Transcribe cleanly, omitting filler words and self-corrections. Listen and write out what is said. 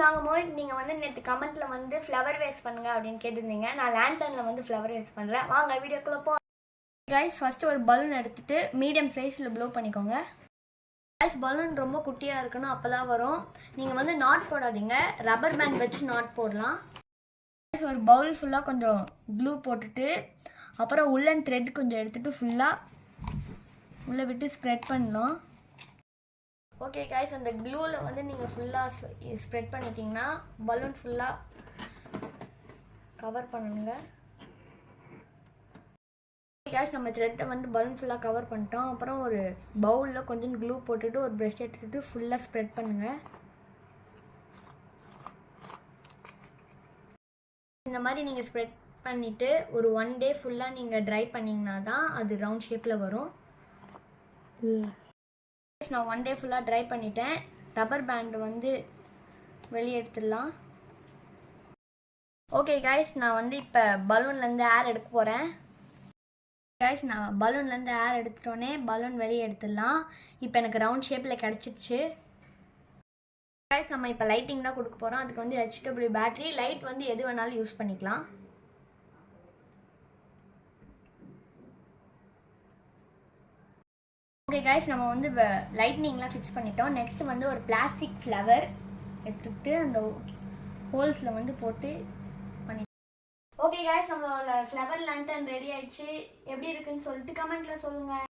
guys, நீங்கள் வந்து நேற்று கமெண்ட்டில் வந்து ஃப்ளவர் வேஸ்ட் பண்ணுங்க அப்படின்னு கேட்டிருந்தீங்க. நான் லேண்டர்னில் வந்து ஃப்ளவர் வேஸ்ட் பண்ணுறேன். வாங்க வீடியோக்குள்ளே போ. கைஸ் ஃபஸ்ட்டு ஒரு பலூன் எடுத்துகிட்டு மீடியம் சைஸில் ப்ளோ பண்ணிக்கோங்க. கைஸ் பலூன் ரொம்ப குட்டியாக இருக்கணும், அப்போ தான் வரும். நீங்கள் வந்து நாட் போடாதீங்க, ரப்பர் பேண்ட் வச்சு நாட் போடலாம். கைஸ் ஒரு பவுல் ஃபுல்லாக கொஞ்சம் க்ளூ போட்டுட்டு அப்புறம் உள்ளன் த்ரெட் கொஞ்சம் எடுத்துகிட்டு ஃபுல்லாக உள்ளே விட்டு ஸ்ப்ரெட் பண்ணலாம். ஓகே கைஸ், அந்த க்ளூவில் வந்து நீங்கள் ஃபுல்லாக ஸ்ப்ரெட் பண்ணிட்டீங்கன்னா பலூன் ஃபுல்லாக கவர் பண்ணணுங்க. கைஸ் நம்ம த்ரெட்டை வந்து பலூன் ஃபுல்லாக கவர் பண்ணிட்டோம். அப்புறம் ஒரு பவுலில் கொஞ்சம் க்ளூ போட்டுட்டு ஒரு ப்ரஷ் எடுத்துட்டு ஃபுல்லாக ஸ்ப்ரெட் பண்ணுங்கள். இந்த மாதிரி நீங்கள் ஸ்ப்ரெட் பண்ணிவிட்டு ஒரு 1 டே ஃபுல்லாக நீங்கள் ட்ரை பண்ணிங்கன்னா தான் அது ரவுண்ட் ஷேப்பில் வரும். நான் 1 டே ஃபுல்லாக ட்ரை பண்ணிட்டேன். ரப்பர் பேண்டு வந்து வெளியே எடுத்துடலாம். ஓகே கைஸ், நான் வந்து இப்போ பலூன்லேருந்து ஏர் எடுக்க போகிறேன். கைஸ் நான் பலூன்லேருந்து ஏர் எடுத்துட்டோன்னே பலூன் வெளியே எடுத்துடலாம். இப்போ எனக்கு ரவுண்ட் ஷேப்பில் கிடச்சிடுச்சு. கைஸ் நம்ம இப்போ லைட்டிங் தான் கொடுக்க போகிறோம். அதுக்கு வந்து HW பேட்ரி, லைட் வந்து எது வேணாலும் யூஸ் பண்ணிக்கலாம். ஓகே கைஸ், நம்ம வந்து லைட்னிங்லாம் ஃபிக்ஸ் பண்ணிட்டோம். நெக்ஸ்ட்டு வந்து ஒரு பிளாஸ்டிக் ஃப்ளவர் எடுத்துக்கிட்டு அந்த ஹோல்ஸில் வந்து போட்டு பண்ணிட்டோம். ஓகே கைஸ், நம்மளோட ஃப்ளவர் லேண்டர்ன் ரெடி ஆயிடுச்சு. எப்படி இருக்குன்னு சொல்லிட்டு கமெண்ட்டில் சொல்லுங்கள்.